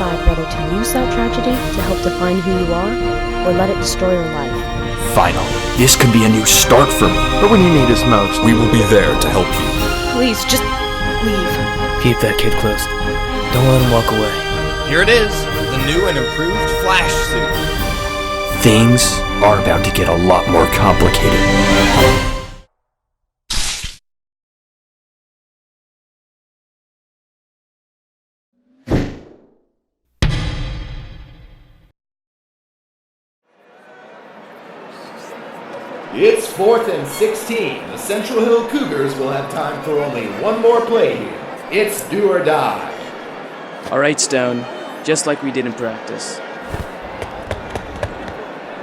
decide whether to use that tragedy to help define who you are, or let it destroy your life. Finally, this could be a new start for me. But when you need us most, we will be there to help you. Please, just leave. Keep that kid close. Don't let him walk away. Here it is, the new and improved Flash suit. Things are about to get a lot more complicated. It's 4th and 16. The Central Hill Cougars will have time for only one more play here. It's do or die. Alright, Stone. Just like we did in practice.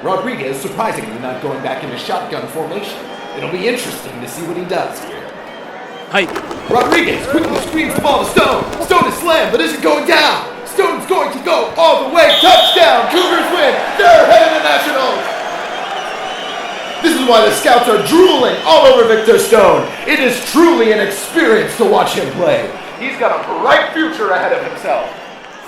Rodriguez surprisingly not going back into shotgun formation. It'll be interesting to see what he does here. Hike! Rodriguez quickly screens the ball to Stone. Stone is slammed but isn't going down. Stone's going to go all the way. Touchdown! Cougars win. They're headed to Nationals. This is why the scouts are drooling all over Victor Stone. It is truly an experience to watch him play. He's got a bright future ahead of himself.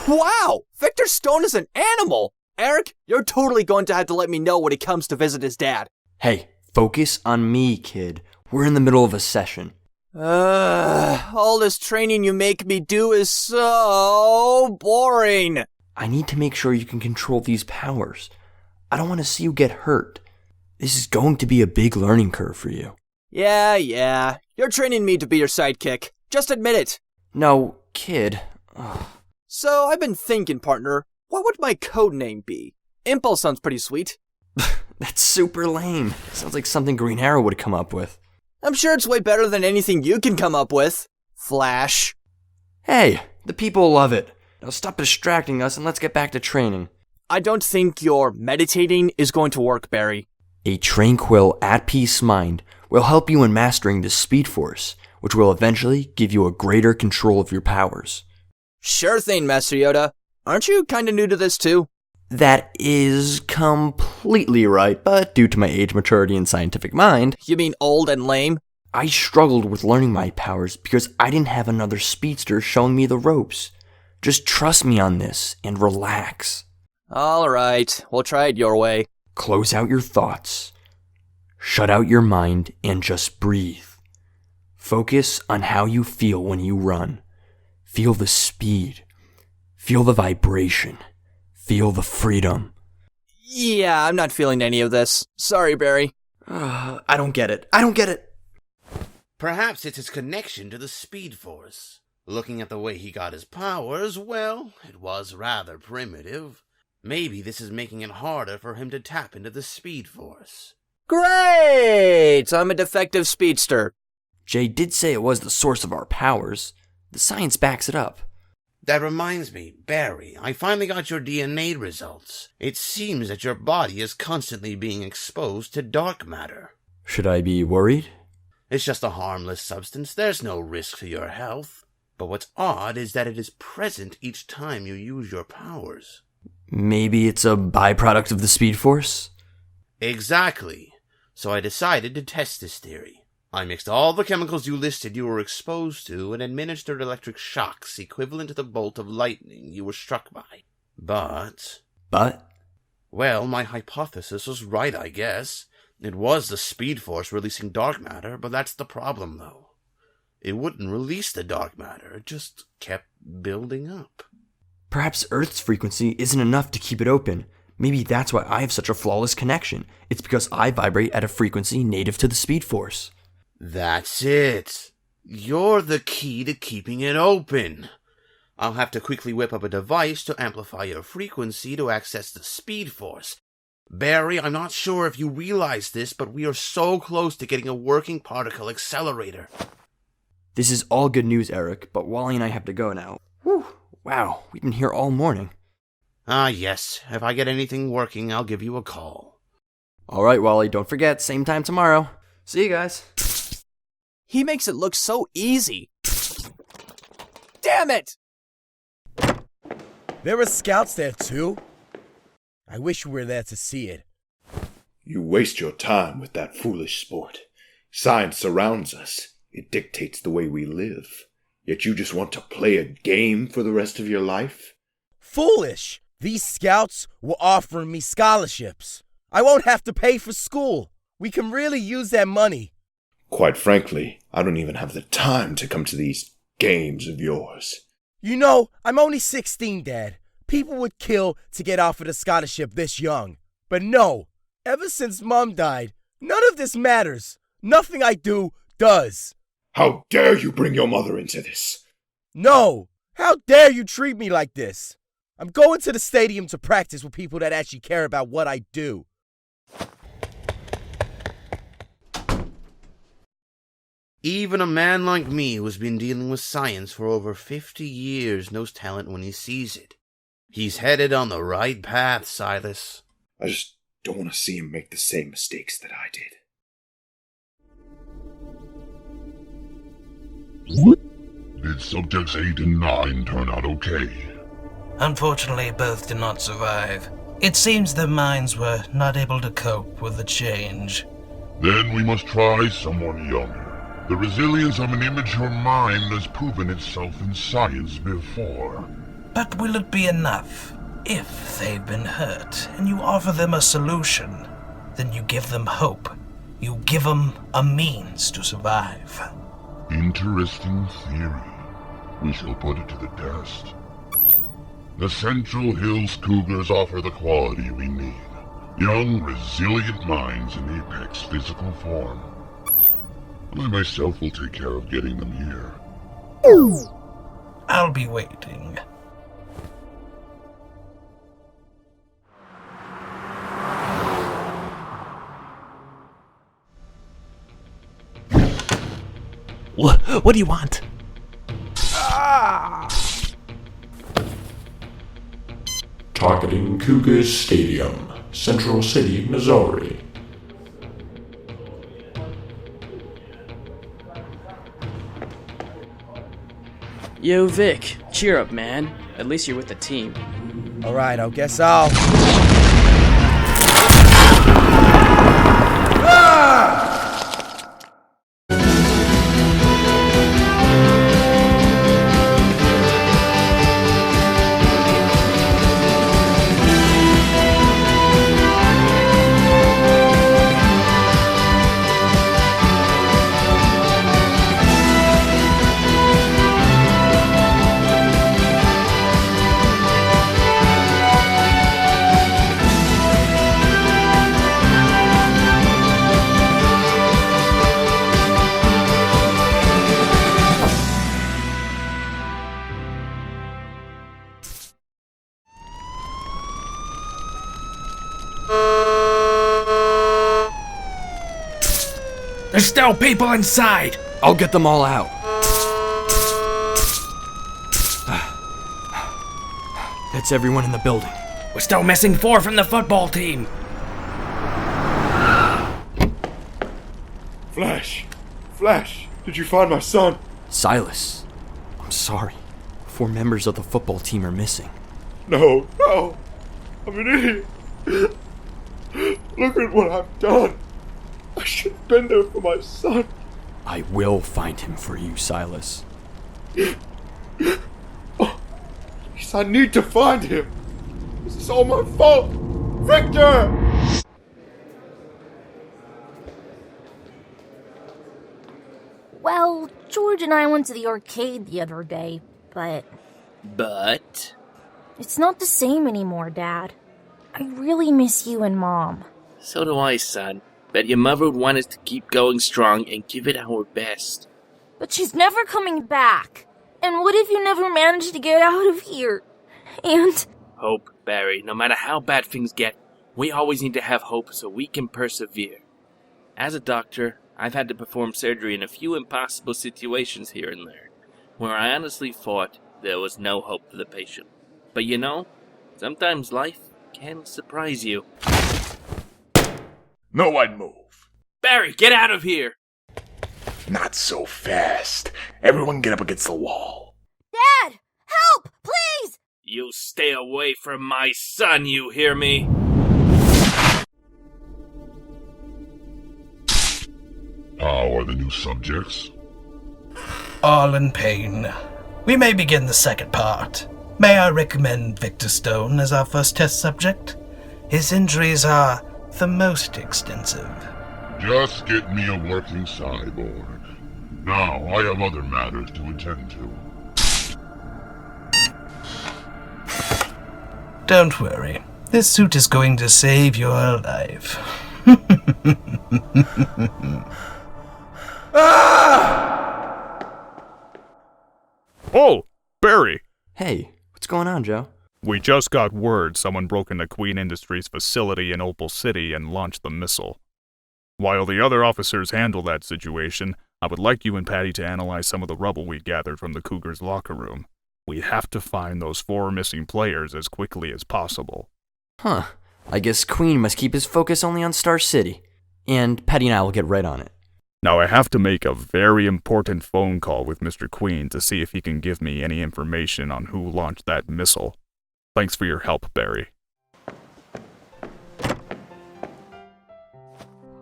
Wow! Victor Stone is an animal! Eric, you're totally going to have to let me know when he comes to visit his dad. Hey, focus on me, kid. We're in the middle of a session. All this training you make me do is so boring. I need to make sure you can control these powers. I don't want to see you get hurt. This is going to be a big learning curve for you. Yeah. You're training me to be your sidekick. Just admit it. No, kid. Ugh. So, I've been thinking, partner, what would my code name be? Impulse sounds pretty sweet. That's super lame. Sounds like something Green Arrow would come up with. I'm sure it's way better than anything you can come up with. Flash. Hey, the people love it. Now stop distracting us and let's get back to training. I don't think your meditating is going to work, Barry. A tranquil, at-peace mind will help you in mastering the Speed Force, which will eventually give you a greater control of your powers. Sure thing, Master Yoda. Aren't you kinda new to this too? That is completely right, but due to my age, maturity, and scientific mind... You mean old and lame? I struggled with learning my powers because I didn't have another speedster showing me the ropes. Just trust me on this and relax. Alright, we'll try it your way. Close out your thoughts. Shut out your mind and just breathe. Focus on how you feel when you run. Feel the speed. Feel the vibration. Feel the freedom. Yeah, I'm not feeling any of this. Sorry, Barry. I don't get it. Perhaps it's his connection to the Speed Force. Looking at the way he got his powers, well, it was rather primitive. Maybe this is making it harder for him to tap into the Speed Force. Great! I'm a defective speedster. Jay did say it was the source of our powers. The science backs it up. That reminds me, Barry, I finally got your DNA results. It seems that your body is constantly being exposed to dark matter. Should I be worried? It's just a harmless substance. There's no risk to your health. But what's odd is that it is present each time you use your powers. Maybe it's a byproduct of the Speed Force? Exactly. So I decided to test this theory. I mixed all the chemicals you listed you were exposed to and administered electric shocks equivalent to the bolt of lightning you were struck by. But? Well, my hypothesis was right, I guess. It was the Speed Force releasing dark matter, but that's the problem, though. It wouldn't release the dark matter, it just kept building up. Perhaps Earth's frequency isn't enough to keep it open. Maybe that's why I have such a flawless connection. It's because I vibrate at a frequency native to the Speed Force. That's it. You're the key to keeping it open. I'll have to quickly whip up a device to amplify your frequency to access the Speed Force. Barry, I'm not sure if you realize this, but we are so close to getting a working particle accelerator. This is all good news, Eric, but Wally and I have to go now. Whew. Wow, we've been here all morning. Ah, yes. If I get anything working, I'll give you a call. All right, Wally, don't forget, same time tomorrow. See you guys. He makes it look so easy. Damn it! There were scouts there too? I wish we were there to see it. You waste your time with that foolish sport. Science surrounds us. It dictates the way we live. Yet you just want to play a game for the rest of your life? foolish. These scouts were offering me scholarships. I won't have to pay for school. We can really use that money. Quite frankly, I don't even have the time to come to these games of yours. You know, I'm only 16, Dad. People would kill to get offered a scholarship this young. But no, ever since Mom died, none of this matters. Nothing I do does. How dare you bring your mother into this? No! How dare you treat me like this? I'm going to the stadium to practice with people that actually care about what I do. Even a man like me who's been dealing with science for over 50 years knows talent when he sees it. He's headed on the right path, Silas. I just don't want to see him make the same mistakes that I did. Did subjects 8 and 9 turn out okay? Unfortunately, both did not survive. It seems their minds were not able to cope with the change. Then we must try someone younger. The resilience of an immature mind has proven itself in science before. But will it be enough? If they've been hurt, and you offer them a solution, then you give them hope. You give them a means to survive. Interesting theory. We shall put it to the test. The Central Hills Cougars offer the quality we need. Young, resilient minds in apex physical form. I myself will take care of getting them here. I'll be waiting. What do you want? Targeting Cougars Stadium, Central City, Missouri. Yo, Vic, cheer up, man. At least you're with the team. Alright, I guess I'll... There's still people inside! I'll get them all out. That's everyone in the building. We're still missing 4 from the football team! Flash, did you find my son? Silas, I'm sorry. 4 members of the football team are missing. No, I'm an idiot. Look at what I've done. I should have been there for my son. I will find him for you, Silas. Oh, please, I need to find him. This is all my fault. Victor! Well, George and I went to the arcade the other day, but... But? It's not the same anymore, Dad. I really miss you and Mom. So do I, son. Bet your mother would want us to keep going strong and give it our best. But she's never coming back. And what if you never manage to get out of here? And... Hope, Barry. No matter how bad things get, we always need to have hope so we can persevere. As a doctor, I've had to perform surgery in a few impossible situations here and there, where I honestly thought there was no hope for the patient. But you know, sometimes life can surprise you. No one move. Barry, get out of here! Not so fast. Everyone get up against the wall. Dad! Help! Please! You stay away from my son, you hear me? How are the new subjects? All in pain. We may begin the second part. May I recommend Victor Stone as our first test subject? His injuries are the most extensive. Just get me a working cyborg. Now, I have other matters to attend to. Don't worry. This suit is going to save your life. Oh, Barry! Hey, what's going on, Joe? We just got word someone broke into Queen Industries' facility in Opal City and launched the missile. While the other officers handle that situation, I would like you and Patty to analyze some of the rubble we gathered from the Cougar's locker room. We have to find those 4 missing players as quickly as possible. Huh. I guess Queen must keep his focus only on Star City. And Patty and I will get right on it. Now I have to make a very important phone call with Mr. Queen to see if he can give me any information on who launched that missile. Thanks for your help, Barry.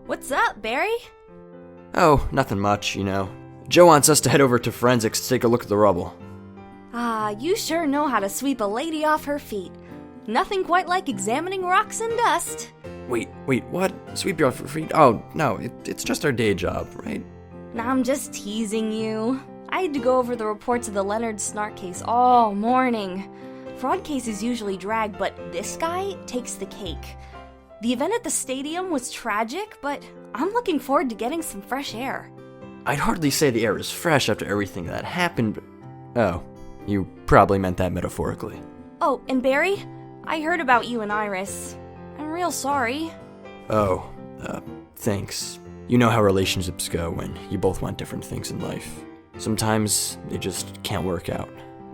What's up, Barry? Oh, nothing much, you know. Joe wants us to head over to forensics to take a look at the rubble. You sure know how to sweep a lady off her feet. Nothing quite like examining rocks and dust. Wait, what? Sweep you off your feet? Oh, no, it's just our day job, right? I'm just teasing you. I had to go over the reports of the Leonard Snark case all morning. Fraud cases usually drag, but this guy takes the cake. The event at the stadium was tragic, but I'm looking forward to getting some fresh air. I'd hardly say the air is fresh after everything that happened, but... Oh, you probably meant that metaphorically. Oh, and Barry, I heard about you and Iris. I'm real sorry. Oh, thanks. You know how relationships go when you both want different things in life. Sometimes they just can't work out.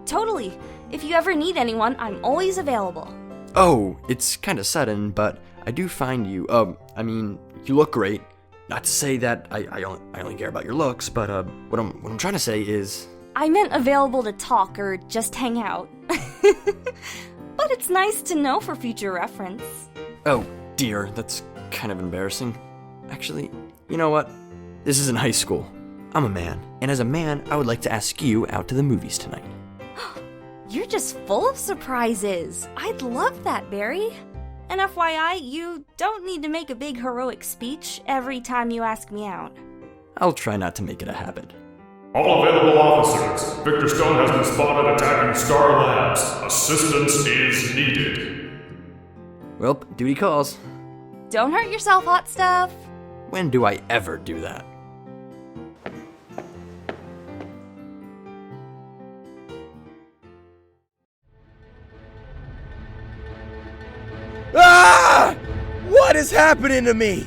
Totally. If you ever need anyone, I'm always available. Oh, it's kind of sudden, but I do find you, you look great. Not to say that I only care about your looks, but what I'm trying to say is... I meant available to talk or just hang out. But it's nice to know for future reference. Oh, dear, that's kind of embarrassing. Actually, you know what? This isn't high school. I'm a man, and as a man, I would like to ask you out to the movies tonight. You're just full of surprises. I'd love that, Barry. And FYI, you don't need to make a big heroic speech every time you ask me out. I'll try not to make it a habit. All available officers, Victor Stone has been spotted attacking Star Labs. Assistance is needed. Well, duty calls. Don't hurt yourself, hot stuff. When do I ever do that? Ah! What is happening to me?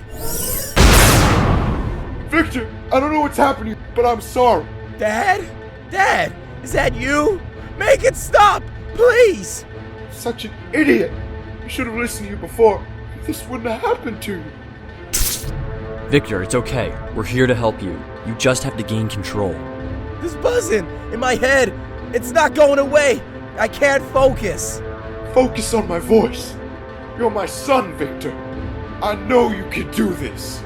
Victor, I don't know what's happening, but I'm sorry. Dad? Dad, is that you? Make it stop, please! Such an idiot. You should have listened to you before. This wouldn't have happened to you. Victor, it's okay. We're here to help you. You just have to gain control. This buzzing in my head, it's not going away. I can't focus. Focus on my voice. You're my son, Victor. I know you can do this.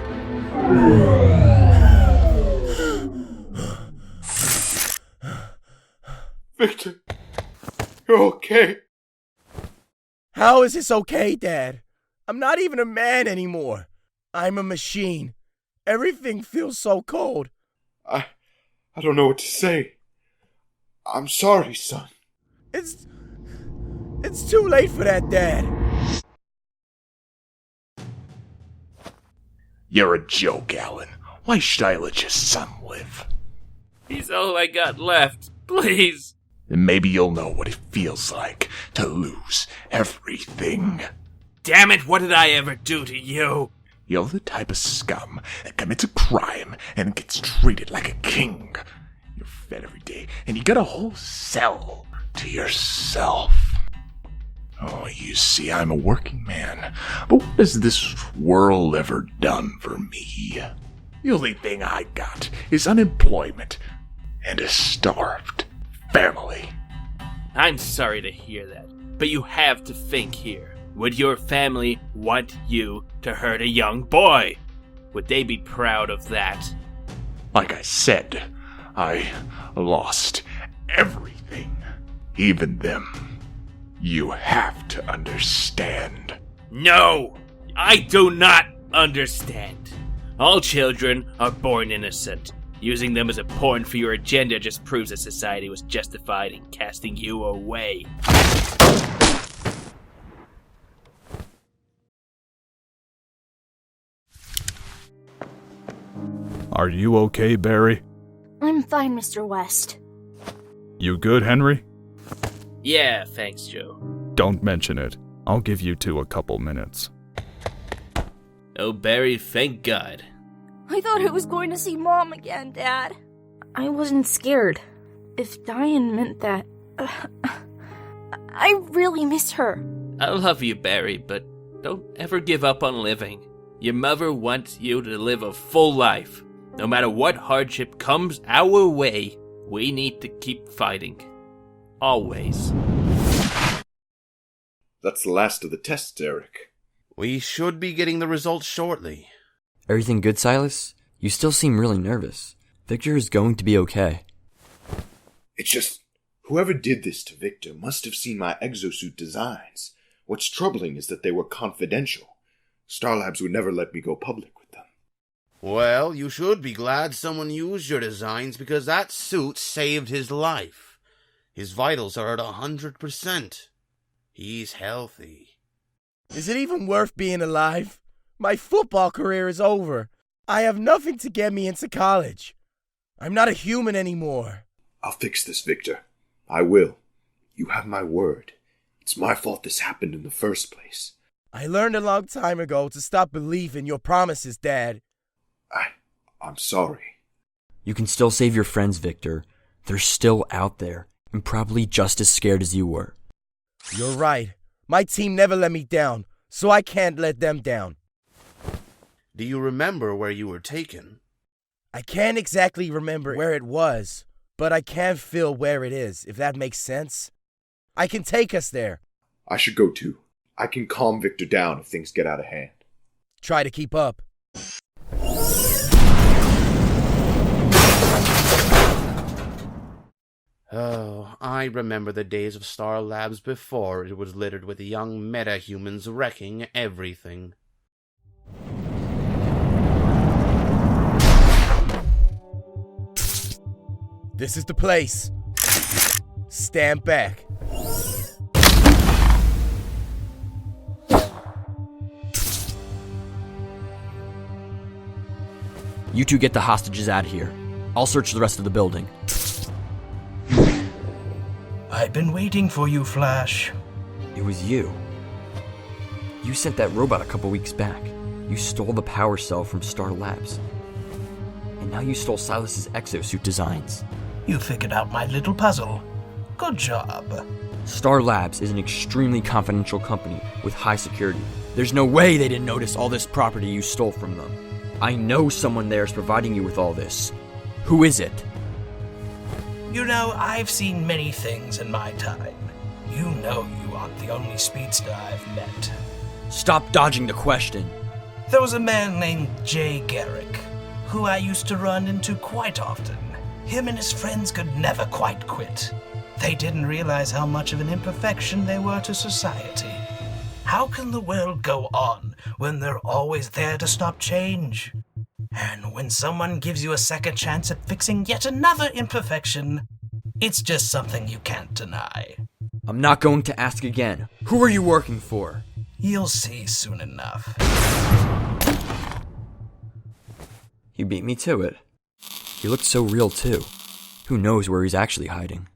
Victor, you're okay. How is this okay, Dad? I'm not even a man anymore. I'm a machine. Everything feels so cold. I don't know what to say. I'm sorry, son. It's too late for that, Dad. You're a joke, Alan. Why should I let your son live? He's all I got left. Please. Then maybe you'll know what it feels like to lose everything. Damn it, what did I ever do to you? You're the type of scum that commits a crime and gets treated like a king. You're fed every day, and you got a whole cell to yourself. Oh, you see, I'm a working man, but what has this world ever done for me? The only thing I got is unemployment and a starved family. I'm sorry to hear that, but you have to think here. Would your family want you to hurt a young boy? Would they be proud of that? Like I said, I lost everything, even them. You have to understand. No! I do not understand. All children are born innocent. Using them as a pawn for your agenda just proves that society was justified in casting you away. Are you okay, Barry? I'm fine, Mr. West. You good, Henry? Yeah, thanks, Joe. Don't mention it. I'll give you two a couple minutes. Oh, Barry, thank God. I thought I was going to see Mom again, Dad. I wasn't scared. If dying meant that... I really miss her. I love you, Barry, but don't ever give up on living. Your mother wants you to live a full life. No matter what hardship comes our way, we need to keep fighting. Always. That's the last of the tests, Eric. We should be getting the results shortly. Everything good, Silas? You still seem really nervous. Victor is going to be okay. It's just, whoever did this to Victor must have seen my exosuit designs. What's troubling is that they were confidential. Star Labs would never let me go public with them. Well, you should be glad someone used your designs because that suit saved his life. His vitals are at 100%. He's healthy. Is it even worth being alive? My football career is over. I have nothing to get me into college. I'm not a human anymore. I'll fix this, Victor. I will. You have my word. It's my fault this happened in the first place. I learned a long time ago to stop believing your promises, Dad. I'm sorry. You can still save your friends, Victor. They're still out there, and probably just as scared as you were. You're right. My team never let me down, so I can't let them down. Do you remember where you were taken? I can't exactly remember where it was, but I can feel where it is, if that makes sense. I can take us there. I should go too. I can calm Victor down if things get out of hand. Try to keep up. Oh, I remember the days of Star Labs before it was littered with young meta-humans wrecking everything. This is the place. Stand back. You two get the hostages out of here. I'll search the rest of the building. I've been waiting for you, Flash. It was you. You sent that robot a couple weeks back. You stole the power cell from Star Labs. And now you stole Silas's exosuit designs. You figured out my little puzzle. Good job. Star Labs is an extremely confidential company with high security. There's no way they didn't notice all this property you stole from them. I know someone there is providing you with all this. Who is it? You know, I've seen many things in my time. You know you aren't the only speedster I've met. Stop dodging the question. There was a man named Jay Garrick, who I used to run into quite often. Him and his friends could never quite quit. They didn't realize how much of an imperfection they were to society. How can the world go on when they're always there to stop change? And when someone gives you a second chance at fixing yet another imperfection, it's just something you can't deny. I'm not going to ask again. Who are you working for? You'll see soon enough. He beat me to it. He looked so real too. Who knows where he's actually hiding?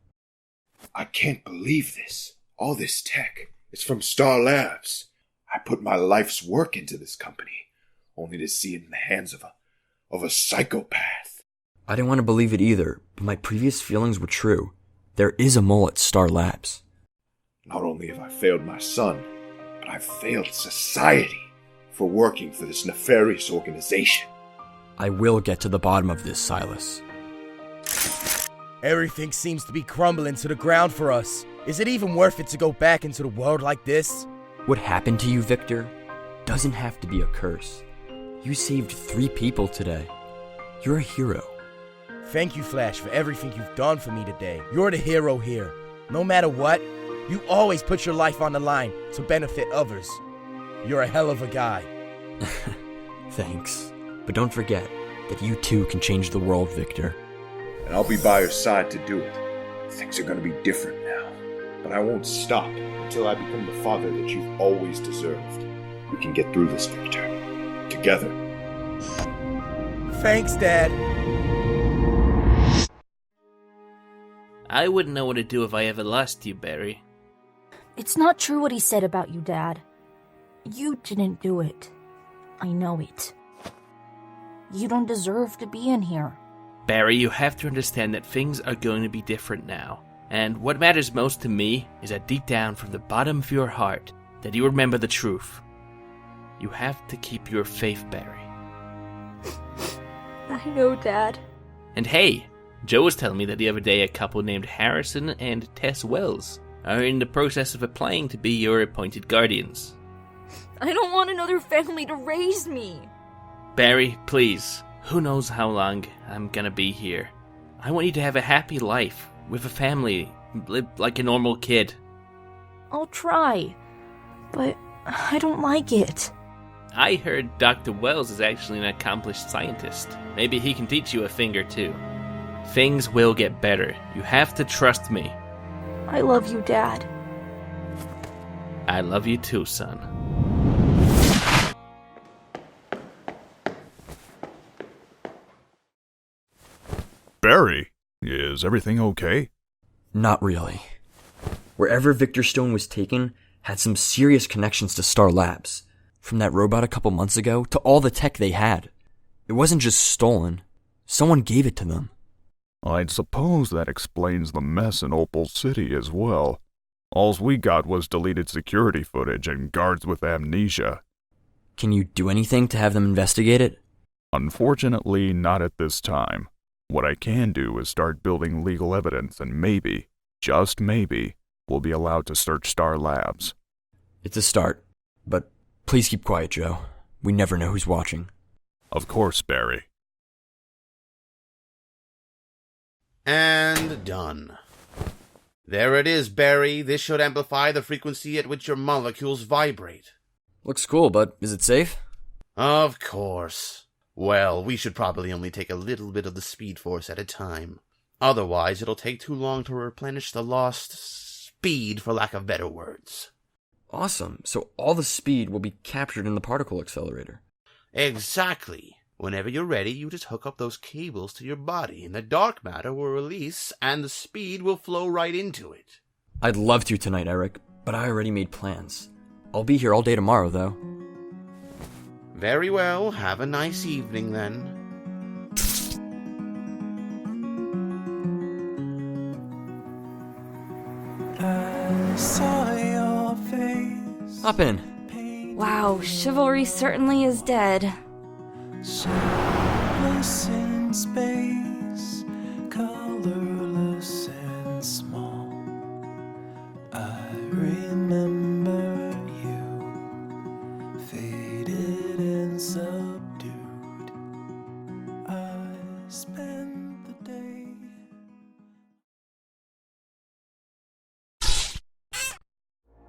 I can't believe this. All this tech. It's from Star Labs. I put my life's work into this company, only to see it in the hands of a psychopath. I didn't want to believe it either, but my previous feelings were true. There is a mole at Star Labs. Not only have I failed my son, but I've failed society for working for this nefarious organization. I will get to the bottom of this, Silas. Everything seems to be crumbling to the ground for us. Is it even worth it to go back into the world like this? What happened to you, Victor, doesn't have to be a curse. You saved 3 people today. You're a hero. Thank you, Flash, for everything you've done for me today. You're the hero here. No matter what, You always put your life on the line to benefit others. You're a hell of a guy. Thanks. But don't forget that you too can change the world, Victor. And I'll be by your side to do it. Things are gonna be different now. But I won't stop until I become the father that you've always deserved. We can get through this, Victor. Together. Thanks, Dad. I wouldn't know what to do if I ever lost you, Barry. It's not true what he said about you, Dad. You didn't do it. I know it. You don't deserve to be in here. Barry, you have to understand that things are going to be different now. And what matters most to me is that deep down from the bottom of your heart, that you remember the truth. You have to keep your faith, Barry. I know, Dad. And hey, Joe was telling me that the other day a couple named Harrison and Tess Wells are in the process of applying to be your appointed guardians. I don't want another family to raise me. Barry, please. Who knows how long I'm gonna be here. I want you to have a happy life, with a family, live like a normal kid. I'll try, but I don't like it. I heard Dr. Wells is actually an accomplished scientist. Maybe he can teach you a thing or two. Things will get better. You have to trust me. I love you, Dad. I love you too, son. Barry, is everything okay? Not really. Wherever Victor Stone was taken had some serious connections to Star Labs. From that robot a couple months ago to all the tech they had. It wasn't just stolen. Someone gave it to them. I'd suppose that explains the mess in Opal City as well. Alls we got was deleted security footage and guards with amnesia. Can you do anything to have them investigate it? Unfortunately, not at this time. What I can do is start building legal evidence and maybe, just maybe, we'll be allowed to search Star Labs. It's a start, but please keep quiet, Joe. We never know who's watching. Of course, Barry. And done. There it is, Barry. This should amplify the frequency at which your molecules vibrate. Looks cool, but is it safe? Of course. Well, we should probably only take a little bit of the speed force at a time. Otherwise, it'll take too long to replenish the lost speed, for lack of better words. Awesome. So all the speed will be captured in the particle accelerator. Exactly. Whenever you're ready, you just hook up those cables to your body, and the dark matter will release, and the speed will flow right into it. I'd love to tonight, Eric, but I already made plans. I'll be here all day tomorrow, though. Very well. Have a nice evening, then. I saw your face. Hop in. Wow, chivalry certainly is dead. Shapeless in space, colorless and small. I remember you, faded and subdued. I spent the day.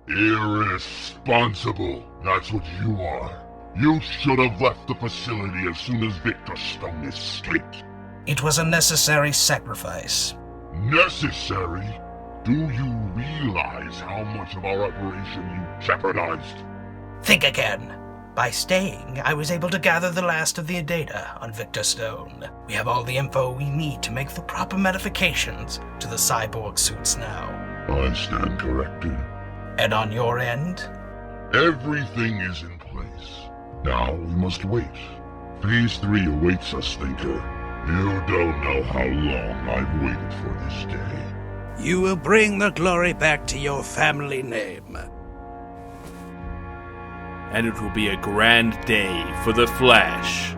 Irresponsible. That's what you are. You should have left the facility as soon as Victor Stone escaped. It was a necessary sacrifice. Necessary? Do you realize how much of our operation you jeopardized? Think again. By staying, I was able to gather the last of the data on Victor Stone. We have all the info we need to make the proper modifications to the cyborg suits now. I stand corrected. And on your end? Everything is in place. Now we must wait. Phase 3 awaits us, Thinker. You don't know how long I've waited for this day. You will bring the glory back to your family name. And it will be a grand day for the Flash.